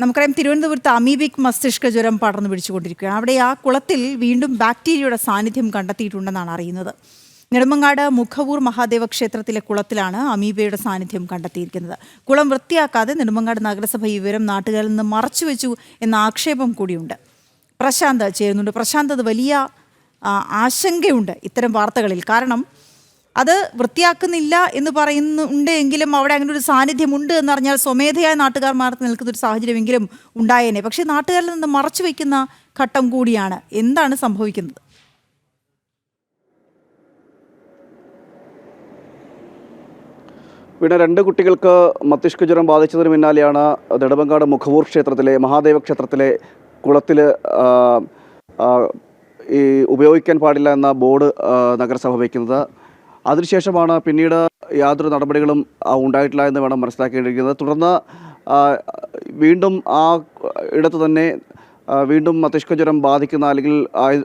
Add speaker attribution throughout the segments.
Speaker 1: നമുക്കറിയാം തിരുവനന്തപുരത്ത് അമീബിക് മസ്തിഷ്ക ജ്വരം പടർന്നു പിടിച്ചുകൊണ്ടിരിക്കുകയാണ്. അവിടെ ആ കുളത്തിൽ വീണ്ടും ബാക്ടീരിയയുടെ സാന്നിധ്യം കണ്ടെത്തിയിട്ടുണ്ടെന്നാണ് അറിയുന്നത്. നെടുമങ്ങാട് മുഖവൂർ മഹാദേവ ക്ഷേത്രത്തിലെ കുളത്തിലാണ് അമീബയുടെ സാന്നിധ്യം കണ്ടെത്തിയിരിക്കുന്നത്. കുളം വൃത്തിയാക്കാതെ നെടുമങ്ങാട് നഗരസഭ ഈ വിവരം നാട്ടുകാരിൽ നിന്ന് മറച്ചുവെച്ചു എന്ന ആക്ഷേപം കൂടിയുണ്ട്. പ്രശാന്ത് ചേരുന്നുണ്ട്. പ്രശാന്ത്, അത് വലിയ ആശങ്കയുണ്ട് ഇത്തരം വാർത്തകളിൽ. കാരണം അത് വൃത്തിയാക്കുന്നില്ല എന്ന് പറയുന്നുണ്ട് എങ്കിലും അവിടെ അങ്ങനെ ഒരു സാന്നിധ്യമുണ്ട് എന്നറിഞ്ഞാൽ സ്വമേധയായ നാട്ടുകാർമാർക്ക് നിൽക്കുന്നൊരു സാഹചര്യമെങ്കിലും ഉണ്ടായേനെ. പക്ഷേ നാട്ടുകാരിൽ നിന്ന് മറച്ചു വയ്ക്കുന്ന ഘട്ടം കൂടിയാണ്. എന്താണ് സംഭവിക്കുന്നത്?
Speaker 2: പിന്നെ 2 കുട്ടികൾക്ക് മസ്തിഷ്ക ജ്വരം ബാധിച്ചതിന് പിന്നാലെയാണ് നെടുമങ്ങാട് മുഖവൂർ ക്ഷേത്രത്തിലെ മഹാദേവ ക്ഷേത്രത്തിലെ കുളത്തിൽ ഈ ഉപയോഗിക്കാൻ പാടില്ല എന്ന ബോർഡ് നഗരസഭ വയ്ക്കുന്നത്. അതിനുശേഷമാണ് പിന്നീട് യാതൊരു നടപടികളും ഉണ്ടായിട്ടില്ല എന്ന് വേണം മനസ്സിലാക്കേണ്ടിയിരിക്കുന്നത്. തുടർന്ന് വീണ്ടും ആ ഇടത്ത് തന്നെ വീണ്ടും മസ്തിഷ്ക ജ്വരം ബാധിക്കുന്ന അല്ലെങ്കിൽ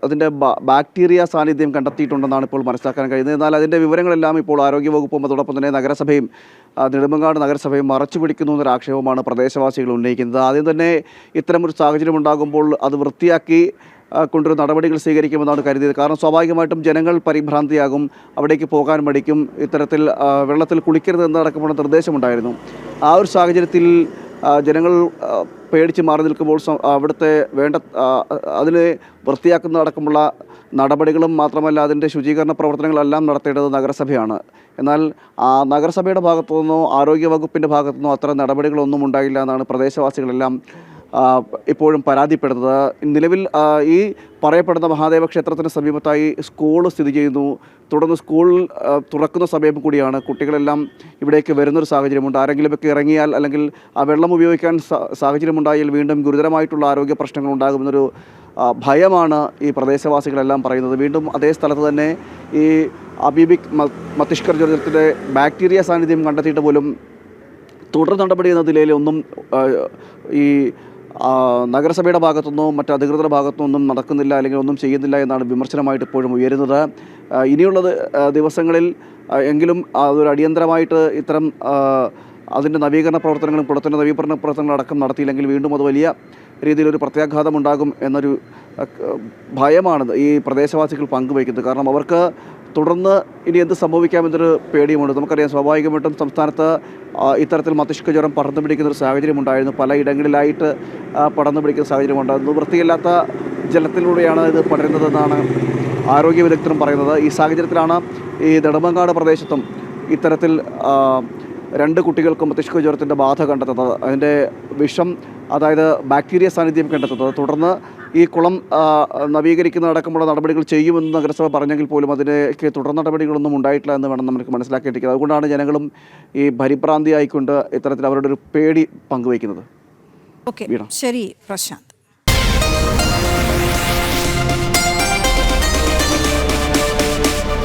Speaker 2: അതിൻ്റെ ബാക്ടീരിയ സാന്നിധ്യം കണ്ടെത്തിയിട്ടുണ്ടെന്നാണ് ഇപ്പോൾ മനസ്സിലാക്കാൻ കഴിയുന്നത്. എന്നാൽ അതിൻ്റെ വിവരങ്ങളെല്ലാം ഇപ്പോൾ ആരോഗ്യവകുപ്പും അതോടൊപ്പം തന്നെ നഗരസഭയും നെടുമങ്ങാട് നഗരസഭയും മറച്ചു പിടിക്കുന്നു എന്നൊരു ആക്ഷേപമാണ് പ്രദേശവാസികൾ ഉന്നയിക്കുന്നത്. ആദ്യം തന്നെ ഇത്തരമൊരു സാഹചര്യം ഉണ്ടാകുമ്പോൾ അത് വൃത്തിയാക്കി കൊണ്ടൊരു നടപടികൾ സ്വീകരിക്കുമെന്നാണ് കരുതിയത്. കാരണം സ്വാഭാവികമായിട്ടും ജനങ്ങൾ പരിഭ്രാന്തിയാകും, അവിടേക്ക് പോകാൻ മടിക്കും, ഇത്തരത്തിൽ വെള്ളത്തിൽ കുളിക്കരുത് എന്നടക്കമുള്ള നിർദ്ദേശമുണ്ടായിരുന്നു. ആ ഒരു സാഹചര്യത്തിൽ ജനങ്ങൾ പേടിച്ച് മാറി നിൽക്കുമ്പോൾ അവിടുത്തെ അതിനെ വൃത്തിയാക്കുന്നതടക്കമുള്ള നടപടികളും മാത്രമല്ല അതിൻ്റെ ശുചീകരണ പ്രവർത്തനങ്ങളെല്ലാം നടത്തേണ്ടത് നഗരസഭയാണ്. എന്നാൽ നഗരസഭയുടെ ഭാഗത്തുനിന്നോ ആരോഗ്യവകുപ്പിൻ്റെ ഭാഗത്തുനിന്നോ അത്തരം നടപടികളൊന്നും ഉണ്ടായില്ല എന്നാണ് പ്രദേശവാസികളെല്ലാം ഇപ്പോഴും പരാതിപ്പെടുന്നത്. നിലവിൽ ഈ പറയപ്പെടുന്ന മഹാദേവ ക്ഷേത്രത്തിന് സമീപത്തായി സ്കൂൾ സ്ഥിതി ചെയ്യുന്നു. തുടർന്ന് സ്കൂൾ തുറക്കുന്ന സമയം കൂടിയാണ്. കുട്ടികളെല്ലാം ഇവിടേക്ക് വരുന്നൊരു സാഹചര്യമുണ്ട്. ആരെങ്കിലുമൊക്കെ ഇറങ്ങിയാൽ അല്ലെങ്കിൽ ആ വെള്ളം ഉപയോഗിക്കാൻ സാഹചര്യമുണ്ടായാൽ വീണ്ടും ഗുരുതരമായിട്ടുള്ള ആരോഗ്യ പ്രശ്നങ്ങൾ ഉണ്ടാകുമെന്നൊരു ഭയമാണ് ഈ പ്രദേശവാസികളെല്ലാം പറയുന്നത്. വീണ്ടും അതേ സ്ഥലത്ത് തന്നെ ഈ അമീബിക് മസ്തിഷ്ക ജ്വരത്തിൻ്റെ ബാക്ടീരിയ സാന്നിധ്യം കണ്ടെത്തിയിട്ട് പോലും തുടർ നടപടി എന്ന നിലയിൽ ഒന്നും ഈ നഗരസഭയുടെ ഭാഗത്തുനിന്നോ മറ്റ് അധികൃതരുടെ ഭാഗത്തുനിന്നും നടക്കുന്നില്ല അല്ലെങ്കിൽ ഒന്നും ചെയ്യുന്നില്ല എന്നാണ് വിമർശനമായിട്ട് ഇപ്പോഴും ഉയരുന്നത്. ഇനിയുള്ള ദിവസങ്ങളിൽ എങ്കിലും അതൊരു അടിയന്തരമായിട്ട് ഇത്തരം അതിൻ്റെ നവീകരണ പ്രവർത്തനങ്ങളും കുളത്തിൻ്റെ നവീകരണ പ്രവർത്തനങ്ങളും അടക്കം നടത്തിയില്ലെങ്കിൽ വീണ്ടും അത് വലിയ രീതിയിലൊരു പ്രത്യാഘാതം ഉണ്ടാകും എന്നൊരു ഭയമാണ് ഈ പ്രദേശവാസികൾ പങ്കുവയ്ക്കുന്നത്. കാരണം അവർക്ക് തുടർന്ന് ഇനി എന്ത് സംഭവിക്കാമെന്നൊരു പേടിയുമുണ്ട്. നമുക്കറിയാം സ്വാഭാവികമായിട്ടും സംസ്ഥാനത്ത് ഇത്തരത്തിൽ മസ്തിഷ്ക ജ്വരം പടർന്നു പിടിക്കുന്ന ഒരു സാഹചര്യം ഉണ്ടായിരുന്നു. പല ഇടങ്ങളിലായിട്ട് പടർന്നു പിടിക്കുന്ന സാഹചര്യമുണ്ടായിരുന്നു. വൃത്തിയില്ലാത്ത ജലത്തിലൂടെയാണ് ഇത് പടരുന്നതെന്നാണ് ആരോഗ്യ വിദഗ്ധരും പറയുന്നത്. ഈ സാഹചര്യത്തിലാണ് ഈ നെടുമങ്ങാട് പ്രദേശത്തും ഇത്തരത്തിൽ 2 കുട്ടികൾക്കും മസ്തിഷ്ക ജ്വരത്തിൻ്റെ ബാധ കണ്ടെത്തുന്നത്, അതിൻ്റെ വിഷം അതായത് ബാക്ടീരിയ സാന്നിധ്യം കണ്ടെത്തുന്നത്. തുടർന്ന് ഈ കുളം നവീകരിക്കുന്നതടക്കമുള്ള നടപടികൾ ചെയ്യുമെന്ന് നഗരസഭ പറഞ്ഞെങ്കിൽ പോലും അതിലേക്ക് തുടർ നടപടികളൊന്നും ഉണ്ടായിട്ടില്ല എന്ന് വേണം നമുക്ക് മനസ്സിലാക്കേണ്ടിയിരിക്കുന്നത്. അതുകൊണ്ടാണ് ജനങ്ങളും ഈ പരിഭ്രാന്തിയായിക്കൊണ്ട് ഇത്തരത്തിൽ അവരുടെ ഒരു പേടി പങ്കുവയ്ക്കുന്നത്.
Speaker 1: ശരി പ്രശാന്ത്.